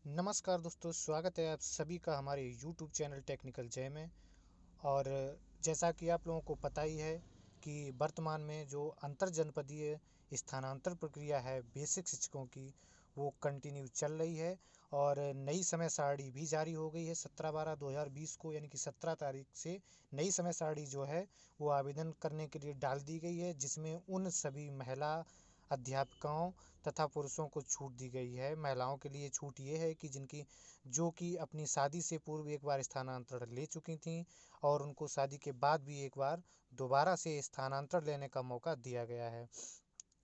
नमस्कार दोस्तों, स्वागत है आप सभी का हमारे YouTube चैनल टेक्निकल जय में। और जैसा कि आप लोगों को पता ही है कि वर्तमान में जो अंतर जनपदीय स्थानांतरण प्रक्रिया है बेसिक शिक्षकों की, वो कंटिन्यू चल रही है। और नई समय सारणी भी जारी हो गई है 17/12/2020 को, यानी कि 17 तारीख से नई समय सारणी जो है वो आवेदन करने के लिए डाल दी गई है, जिसमें उन सभी महिला अध्यापकों तथा पुरुषों को छूट दी गई है। महिलाओं के लिए छूट ये है कि जो कि अपनी शादी से पूर्व एक बार स्थानांतरण ले चुकी थीं, और उनको शादी के बाद भी एक बार दोबारा से स्थानांतरण लेने का मौका दिया गया है।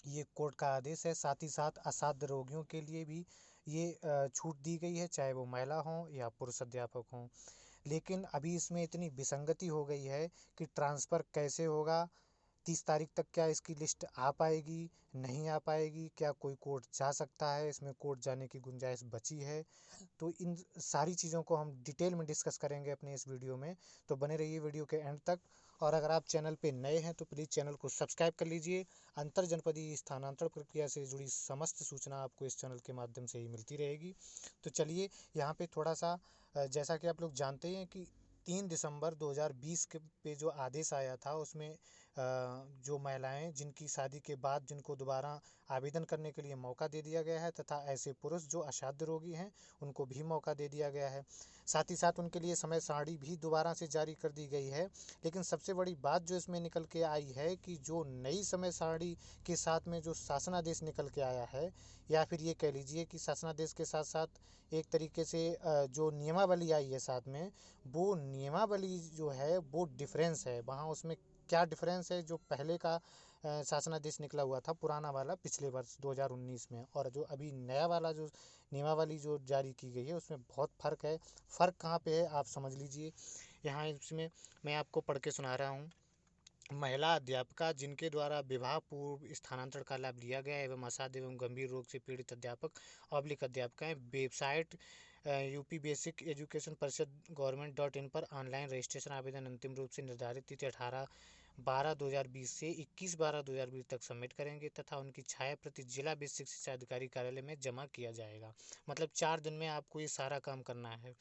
ये कोर्ट का आदेश है। साथ ही साथ असाध्य रोगियों के लिए भी ये छूट दी गई है, चाहे वो महिला हों या पुरुष अध्यापक हों। लेकिन अभी इसमें इतनी विसंगति हो गई है कि ट्रांसफ़र कैसे होगा। 30 तारीख तक क्या इसकी लिस्ट आ पाएगी, नहीं आ पाएगी, क्या कोई कोर्ट जा सकता है, इसमें कोर्ट जाने की गुंजाइश बची है। तो इन सारी चीज़ों को हम डिटेल में डिस्कस करेंगे अपने इस वीडियो में। तो बने रहिए वीडियो के एंड तक। और अगर आप चैनल पे नए हैं तो प्लीज़ चैनल को सब्सक्राइब कर लीजिए। अंतर जनपदीय स्थानांतरण प्रक्रिया से जुड़ी समस्त सूचना आपको इस चैनल के माध्यम से ही मिलती रहेगी। तो चलिए यहाँ पे थोड़ा सा जैसा कि आप लोग जानते हैं कि 3 दिसंबर 2020 के पे जो आदेश आया था, उसमें जो महिलाएं जिनकी शादी के बाद जिनको दोबारा आवेदन करने के लिए मौका दे दिया गया है, तथा ऐसे पुरुष जो असाध्य रोगी हैं उनको भी मौका दे दिया गया है। साथ ही साथ उनके लिए समय सारणी भी दोबारा से जारी कर दी गई है। लेकिन सबसे बड़ी बात जो इसमें निकल के आई है कि जो नई समय सारणी के साथ में जो शासनादेश निकल के आया है, या फिर ये कह लीजिए कि शासनादेश के साथ साथ एक तरीके से जो नियमावली आई है साथ में, वो नियमावली जो है वो डिफरेंस है वहाँ। उसमें क्या डिफरेंस है, जो पहले का शासनादेश निकला हुआ था पुराना वाला पिछले वर्ष 2019 में, और जो अभी नया वाला जो नियमावली जो जारी की गई है, उसमें बहुत फ़र्क है। फ़र्क कहाँ पे है आप समझ लीजिए। यहाँ इसमें मैं आपको पढ़ के सुना रहा हूँ। महिला अध्यापिका जिनके द्वारा विवाह पूर्व स्थानांतरण का लाभ लिया गया एवं असाध्य एवं गंभीर रोग से पीड़ित अध्यापक ऑब्लिक अध्यापिकाएं website UP basic education Parishad government in पर ऑनलाइन रजिस्ट्रेशन आवेदन अंतिम रूप से निर्धारित तिथि 18/12/2020 से 21/12/2020 तक सबमिट करेंगे, तथा उनकी छाया प्रति जिला बेसिक शिक्षा अधिकारी कार्यालय में जमा किया जाएगा। मतलब 4 दिन में आपको ये सारा काम करना है।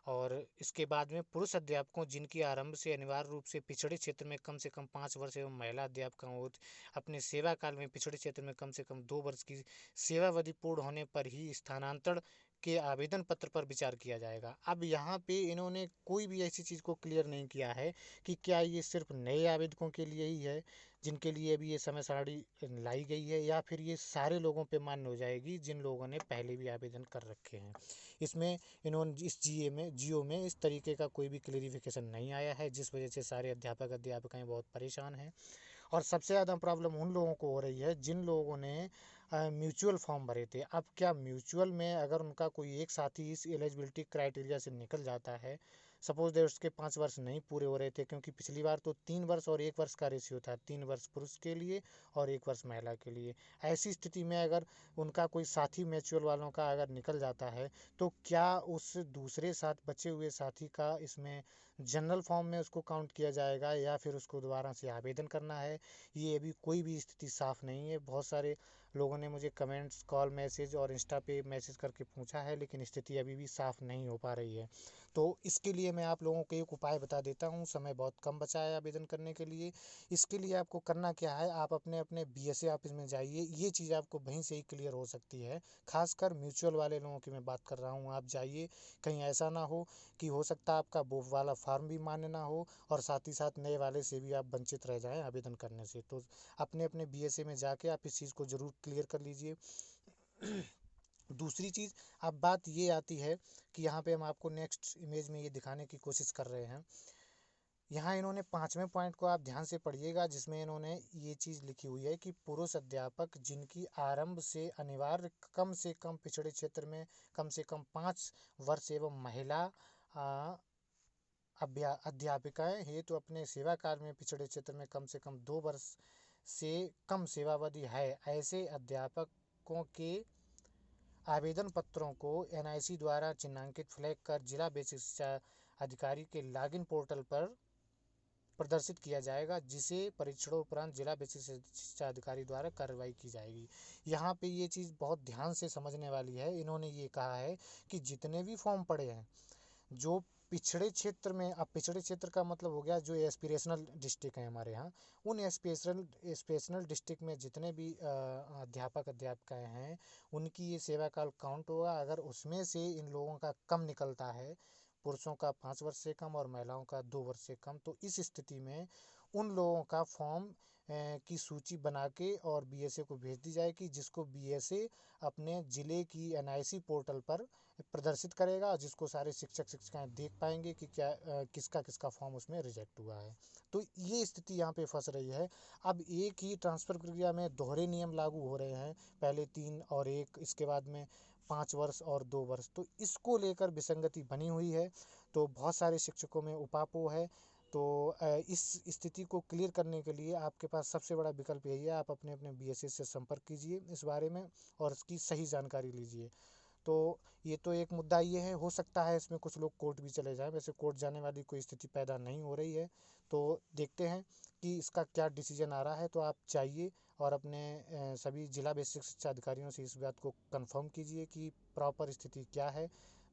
और इसके बाद में पुरुष अध्यापकों जिनकी आरंभ से अनिवार्य रूप से पिछड़े क्षेत्र में कम से कम 5 वर्ष एवं महिला अध्यापकों अपने सेवा काल में पिछड़े क्षेत्र में कम से कम 2 वर्ष की सेवावधि पूर्ण होने पर ही स्थानांतरण के आवेदन पत्र पर विचार किया जाएगा। अब यहाँ पे इन्होंने कोई भी ऐसी चीज़ को क्लियर नहीं किया है कि क्या ये सिर्फ नए आवेदकों के लिए ही है जिनके लिए भी ये समय सारणी लाई गई है, या फिर ये सारे लोगों पे मान्य हो जाएगी जिन लोगों ने पहले भी आवेदन कर रखे हैं। इसमें इन्होंने इस जियो में इस तरीके का कोई भी क्लेरिफिकेशन नहीं आया है, जिस वजह से सारे अध्यापक अध्यापिकाएं बहुत परेशान हैं। और सबसे ज़्यादा प्रॉब्लम उन लोगों को हो रही है जिन लोगों ने म्यूचुअल फॉर्म भरे थे। अब क्या म्यूचुअल में अगर उनका कोई एक साथी इस एलिजिबिलिटी क्राइटेरिया से निकल जाता है, सपोज दैट उसके 5 वर्ष नहीं पूरे हो रहे थे, क्योंकि पिछली बार तो 3 वर्ष और 1 वर्ष का रेशियो था, 3 वर्ष पुरुष के लिए और 1 वर्ष महिला के लिए। ऐसी स्थिति में अगर उनका कोई साथी म्यूचुअल वालों का अगर निकल जाता है, तो क्या उस दूसरे साथ बचे हुए साथी का इसमें जनरल फॉर्म में उसको काउंट किया जाएगा, या फिर उसको दोबारा से आवेदन करना है? ये अभी कोई भी स्थिति साफ नहीं है। बहुत सारे लोगों ने मुझे कमेंट्स, कॉल, मैसेज और इंस्टा पे मैसेज करके पूछा है, लेकिन स्थिति अभी भी साफ नहीं हो पा रही है। तो इसके लिए मैं आप लोगों को एक उपाय बता देता हूँ। समय बहुत कम बचा है आवेदन करने के लिए। इसके लिए आपको करना क्या है, आप अपने अपने बीएसए ऑफिस में जाइए। ये चीज़ आपको वहीं से ही क्लियर हो सकती है। खासकर म्यूचुअल वाले लोगों की मैं बात कर रहा हूँ। आप जाइए, कहीं ऐसा ना हो कि हो सकता है आपका वो वाला फार्म भी मान्य ना हो, और साथ ही साथ नए वाले से भी आप वंचित रह जाएं आवेदन करने से। तो अपने अपने बीएसए में जाके आप इस चीज़ को ज़रूर क्लियर कर लीजिए। दूसरी चीज़, अब बात ये आती है कि यहाँ पे हम आपको नेक्स्ट इमेज में ये दिखाने की कोशिश कर रहे हैं। यहाँ इन्होंने 5वें पॉइंट को आप ध्यान से पढ़िएगा, जिसमें इन्होंने ये चीज़ लिखी हुई है कि पुरुष अध्यापक जिनकी आरंभ से अनिवार्य कम से कम पिछड़े क्षेत्र में कम से कम 5 वर्ष एवं महिला अध्यापिकाएं हेतु अपने सेवा काल में पिछड़े क्षेत्र में कम से कम 2 वर्ष से कम सेवावधि है, ऐसे अध्यापकों के आवेदन पत्रों को एनआईसी द्वारा चिन्हांकित फ्लैग कर जिला बेसिक शिक्षा अधिकारी के लॉगिन पोर्टल पर प्रदर्शित किया जाएगा, जिसे परीक्षणों उपरांत जिला विशिष्ट शिक्षा अधिकारी द्वारा कार्रवाई की जाएगी। यहाँ पे ये चीज़ बहुत ध्यान से समझने वाली है। इन्होंने ये कहा है कि जितने भी फॉर्म पड़े हैं, जो पिछड़े क्षेत्र में, अब पिछड़े क्षेत्र का मतलब हो गया जो एस्पिरेशनल डिस्ट्रिक्ट हैं हमारे यहाँ, उन एस्पिरेशनल डिस्ट्रिक्ट में जितने भी अध्यापक अध्यापिकाएं हैं, उनकी ये सेवा काल काउंट होगा। अगर उसमें से इन लोगों का कम निकलता है, पुरुषों का 5 वर्ष से कम और महिलाओं का 2 वर्ष से कम, तो इस स्थिति में उन लोगों का फॉर्म की सूची बना के और बीएसए को भेज दी जाएगी, जिसको बीएसए अपने ज़िले की एनआईसी पोर्टल पर प्रदर्शित करेगा, जिसको सारे शिक्षक शिक्षिकाएं देख पाएंगे कि क्या किसका किसका फॉर्म उसमें रिजेक्ट हुआ है। तो ये स्थिति यहाँ पे फंस रही है। अब एक ही ट्रांसफ़र प्रक्रिया में दोहरे नियम लागू हो रहे हैं, पहले 3 और 1, इसके बाद में 5 वर्ष और 2 वर्ष, तो इसको लेकर विसंगति बनी हुई है। तो बहुत सारे शिक्षकों में उपापो है। तो इस स्थिति को क्लियर करने के लिए आपके पास सबसे बड़ा विकल्प यही है, आप अपने अपने बीएसए से संपर्क कीजिए इस बारे में और इसकी सही जानकारी लीजिए। तो ये तो एक मुद्दा ये है, हो सकता है इसमें कुछ लोग कोर्ट भी चले जाएं, वैसे कोर्ट जाने वाली कोई स्थिति पैदा नहीं हो रही है। तो देखते हैं कि इसका क्या डिसीजन आ रहा है। तो आप जाइए और अपने सभी जिला बेसिक शिक्षा अधिकारियों से इस बात को कंफर्म कीजिए कि प्रॉपर स्थिति क्या है।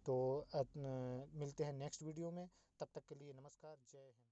तो मिलते हैं नेक्स्ट वीडियो में, तब तक के लिए नमस्कार, जय हिंद।